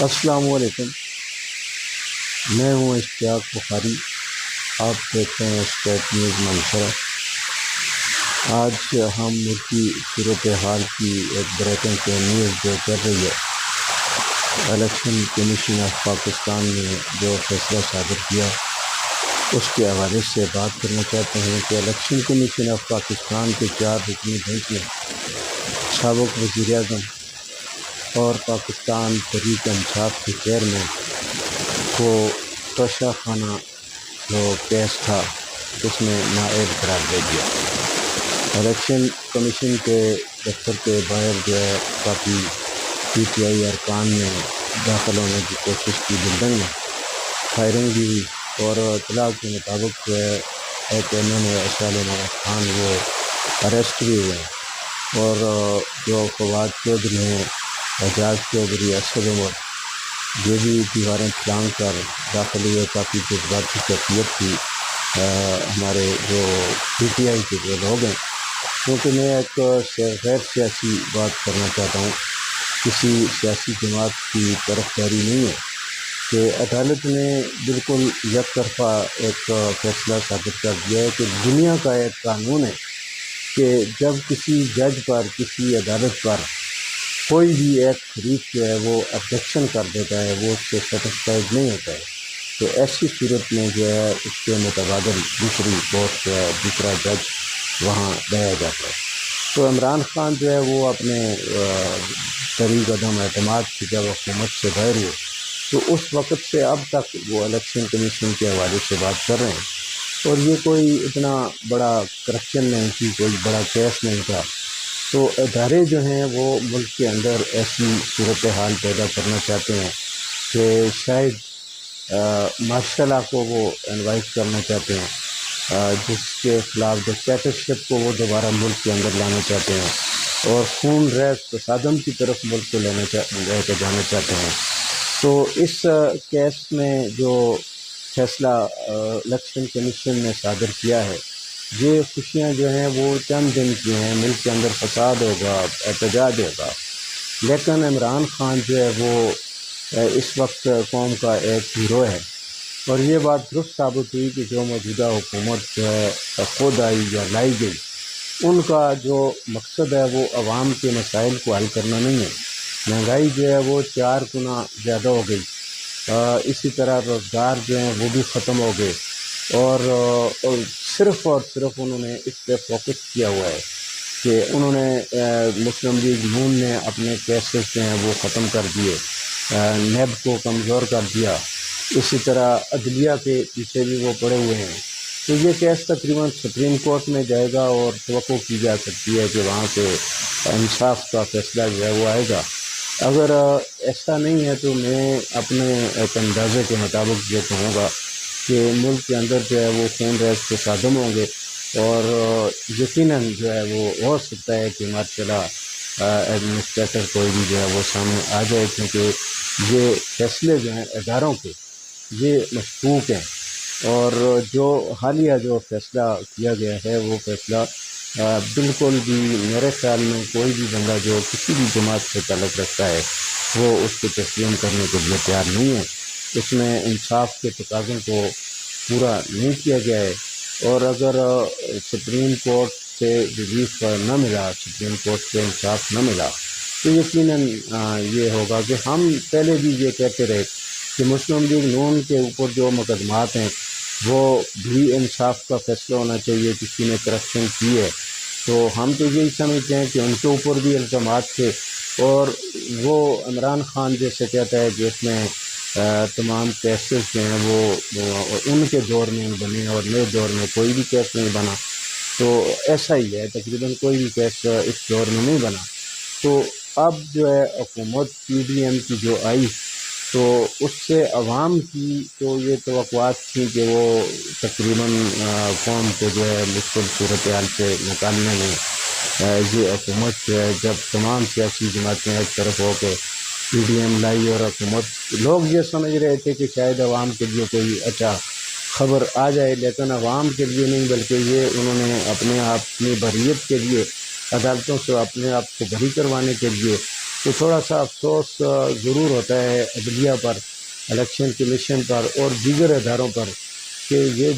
السلام علیکم، میں ہوں اشتیاق بخاری۔ آپ دیکھتے ہیں اسٹیٹ نیوز منصورہ۔ آج ہم ملکی صورتحال کی ایک بریکنگ نیوز جو چل رہی ہے، الیکشن کمیشن آف پاکستان نے جو فیصلہ صادر کیا اس کے حوالے سے بات کرنا چاہتے ہیں کہ الیکشن کمیشن آف پاکستان کے 4 رکنی بینچ نے سابق وزیر اعظم اور پاکستان تحریک انصاف کے چیئرمین کو توشہ خانہ جو کیس تھا اس میں نااہل قرار دے دیا۔ الیکشن کمیشن کے دفتر کے باہر جو ہے کافی پی ٹی آئی ارکان نے داخل ہونے کی کوشش کی، بلڈنگ میں فائرنگ بھی ہوئی اور اطلاع کے مطابق جو ہے کہ انہوں نے اشال نواز خان وہ اریسٹ بھی ہوئے ہیں، اور جو فواد چودھری ہیں، اعجاز چودھری، اسد عمر، یہ بھی دیواریں پھلانگ کر داخل ہوئے۔ کافی جذباتی کیفیت تھی ہمارے جو پی ٹی آئی کے جو لوگ ہیں، کیونکہ میں ایک غیر سیاسی بات کرنا چاہتا ہوں، کسی سیاسی جماعت کی طرفداری نہیں ہے کہ عدالت نے بالکل یک طرفہ ایک فیصلہ صادر کر دیا ہے کہ دنیا کا ایک قانون ہے کہ جب کسی جج پر، کسی عدالت پر کوئی بھی ایک فریق جو ہے وہ آبجیکشن کر دیتا ہے، وہ اس سے سیٹسفائیڈ نہیں ہوتا ہے، تو ایسی صورت میں جو ہے اس کے متبادل دوسری کورٹ جو ہے، دوسرا جج وہاں لایا جاتا ہے۔ تو عمران خان جو ہے وہ اپنے طریق عدم اعتماد کی جب حکومت سے باہر ہوئے تو اس وقت سے اب تک وہ الیکشن کمیشن کے حوالے سے بات کر رہے ہیں، اور یہ کوئی اتنا بڑا کرپشن نہیں تھی، کوئی بڑا کیس نہیں تھا۔ تو ادارے جو ہیں وہ ملک کے اندر ایسی صورتحال پیدا کرنا چاہتے ہیں کہ شاید مارشل لا کو وہ انوائٹ کرنا چاہتے ہیں، جس کے خلاف ڈکٹیٹرشپ کو وہ دوبارہ ملک کے اندر لانا چاہتے ہیں، اور خون ریز تصادم کی طرف ملک کو لے کے جانا چاہتے ہیں۔ تو اس کیس میں جو فیصلہ الیکشن کمیشن نے صادر کیا ہے، یہ خوشیاں جو ہیں وہ چند دن کی ہیں، ملک کے اندر فساد ہوگا، احتجاج ہوگا، لیکن عمران خان جو ہے وہ اس وقت قوم کا ایک ہیرو ہے، اور یہ بات درست ثابت ہوئی کہ جو موجودہ حکومت جو ہے خود آئی یا لائی گئی، ان کا جو مقصد ہے وہ عوام کے مسائل کو حل کرنا نہیں ہے۔ مہنگائی جو ہے وہ 4 گنا زیادہ ہو گئی، اسی طرح روزگار جو ہیں وہ بھی ختم ہو گئے، اور صرف انہوں نے اس پہ فوکس کیا ہوا ہے کہ انہوں نے مسلم لیگ نون نے اپنے کیسز جو ہیں وہ ختم کر دیے، نیب کو کمزور کر دیا، اسی طرح عدلیہ کے پیچھے بھی وہ پڑے ہوئے ہیں۔ تو یہ کیس تقریباً سپریم کورٹ میں جائے گا، اور توقع کی جا سکتی ہے کہ وہاں سے انصاف کا فیصلہ جو ہے وہ آئے گا۔ اگر ایسا نہیں ہے تو میں اپنے ایک اندازے کے مطابق یہ کہوں گا کہ ملک کے اندر جو ہے وہ خون ریز تصادم ہوں گے، اور یقیناً جو ہے وہ ہو سکتا ہے کہ مارشل لا ایڈمنسٹریٹر کوئی بھی جو ہے وہ سامنے آ جائے، کیونکہ یہ فیصلے جو ہیں اداروں کے یہ مشکوک ہیں، اور جو حالیہ جو فیصلہ کیا گیا ہے وہ فیصلہ بالکل بھی میرے خیال میں کوئی بھی بندہ جو کسی بھی جماعت سے تعلق رکھتا ہے وہ اس کو تسلیم کرنے کے لیے تیار نہیں ہے۔ اس میں انصاف کے تقاضوں کو پورا نہیں کیا گیا ہے، اور اگر سپریم کورٹ سے ریلیف نہ ملا، سپریم کورٹ سے انصاف نہ ملا، تو یقیناً یہ ہوگا کہ ہم پہلے بھی یہ کہتے رہے کہ مسلم لیگ نون کے اوپر جو مقدمات ہیں وہ بھی انصاف کا فیصلہ ہونا چاہیے، کسی نے کرپشن کی ہے تو ہم تو یہی سمجھتے ہیں کہ ان کے اوپر بھی الزامات تھے، اور وہ عمران خان جیسے کہتا ہے کہ اس میں تمام کیسز جو ہیں وہ ان کے دور میں بنے اور نئے دور میں کوئی بھی کیس نہیں بنا، تو ایسا ہی ہے، تقریباً کوئی بھی کیس اس دور میں نہیں بنا۔ تو اب جو ہے حکومت پی ڈی ایم کی جو آئی تو اس سے عوام کی تو یہ توقعات تھیں کہ وہ تقریباً قوم کو جو ہے مشکل صورتحال سے نکالنے میں یہ حکومت جو ہے، جب تمام سیاسی جماعتیں ایک طرف ہو کے پی ڈی ایم لائی، اور حکومت لوگ یہ سمجھ رہے تھے کہ شاید عوام کے لیے کوئی اچھا خبر آ جائے، لیکن عوام کے لیے نہیں، بلکہ یہ انہوں نے اپنے آپ اپنی بریت کے لیے، عدالتوں سے اپنے آپ کو بری کروانے کے لیے تو تھوڑا سا افسوس ضرور ہوتا ہے عدلیہ پر، الیکشن کمیشن پر اور دیگر اداروں پر کہ یہ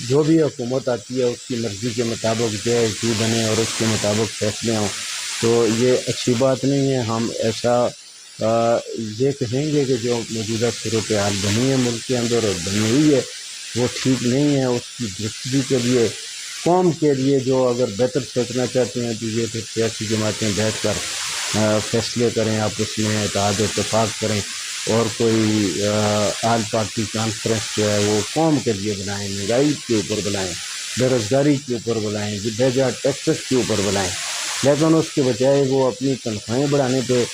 جو بھی حکومت آتی ہے اس کی مرضی کے مطابق جو ہے کی بنے اور اس کے مطابق فیصلے ہوں، تو یہ اچھی بات نہیں ہے۔ ہم ایسا یہ کہیں گے کہ جو موجودہ صورتحال بنی ہے ملک کے اندر اور بنی ہوئی ہے وہ ٹھیک نہیں ہے۔ اس کی درستگی کے لیے، قوم کے لیے جو اگر بہتر سوچنا چاہتے ہیں تو یہ پھر سیاسی جماعتیں بیٹھ کر فیصلے کریں، آپس میں اتحاد اتفاق کریں اور کوئی آل پارٹی کانفرنس جو ہے وہ قوم کے لیے بنائیں، مہنگائی کے اوپر بنائیں، بے روزگاری کے اوپر بنائیں، بیجا ٹیکسز کے اوپر بنائیں۔ لیکن اس کے بجائے وہ اپنی تنخواہیں بڑھانے پہ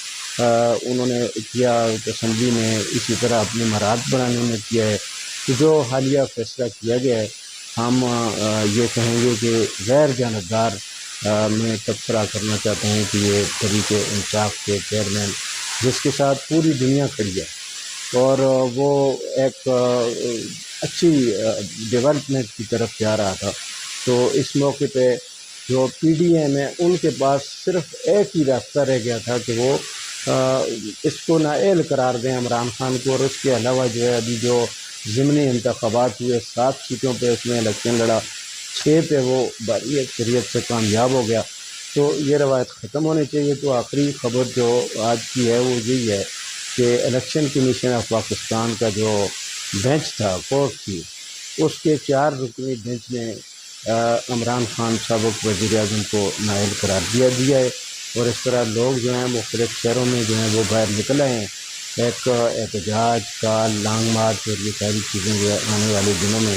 انہوں نے کیا، اسمبلی میں اسی طرح اپنی مراعات بڑھانے میں کیا ہے۔ تو جو حالیہ فیصلہ کیا گیا ہے ہم یہ کہیں گے کہ غیر جانبدار میں تبصرہ کرنا چاہتے ہیں کہ یہ طریق انصاف کے چیئرمین جس کے ساتھ پوری دنیا کھڑی ہے اور وہ ایک اچھی ڈیولپمنٹ کی طرف جا رہا تھا، تو اس موقع پہ جو پی ڈی ایم ہے ان کے پاس صرف ایک ہی راستہ رہ گیا تھا کہ وہ اس کو نااہل قرار دیں عمران خان کو، اور اس کے علاوہ جو ہے ابھی جو ضمنی انتخابات ہوئے 7 سیٹوں پہ اس میں الیکشن لڑا، 6 پہ وہ باری اکثریت سے کامیاب ہو گیا۔ تو یہ روایت ختم ہونی چاہیے۔ تو آخری خبر جو آج کی ہے وہ یہی ہے کہ الیکشن کمیشن آف پاکستان کا جو بینچ تھا کورٹ کی، اس کے 4 رکنی بینچ نے عمران خان سابق وزیر اعظم کو نااہل قرار دیا ہے، اور اس طرح لوگ جو ہیں مختلف شہروں میں جو ہیں وہ باہر نکل آئے ہیں۔ ایک احتجاج، کال، لانگ مارچ اور یہ ساری چیزیں جو ہے آنے والے دنوں میں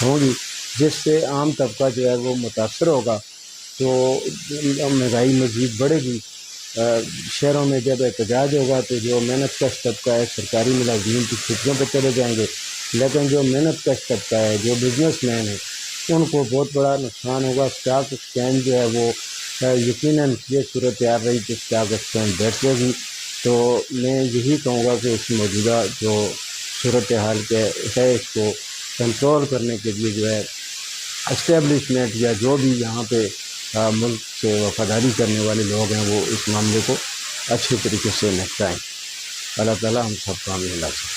ہوں گی، جس سے عام طبقہ جو ہے وہ متاثر ہوگا، تو مہنگائی مزید بڑھے گی۔ شہروں میں جب احتجاج ہوگا تو جو محنت کش طبقہ ہے، سرکاری ملازمین کی چھٹیوں پہ چلے جائیں گے، لیکن جو محنت کش طبقہ ہے، جو بزنس مین ہے، ان کو بہت بڑا نقصان ہوگا۔ اسٹاک ایکسچینج جو ہے وہ یقیناً یہ صورتحال رہی کہ اسٹاک ایکسچینج بیٹھ جائے گی۔ تو میں یہی کہوں گا کہ اس موجودہ جو صورتحال کے ہے اس کو کنٹرول کرنے کے لیے جو ہے اسٹیبلشمنٹ یا جو بھی یہاں پہ ملک سے وفاداری کرنے والے لوگ ہیں وہ اس معاملے کو اچھے طریقے سے نپٹائیں۔ اللہ تعالیٰ ہم سب کامیاب رکھے۔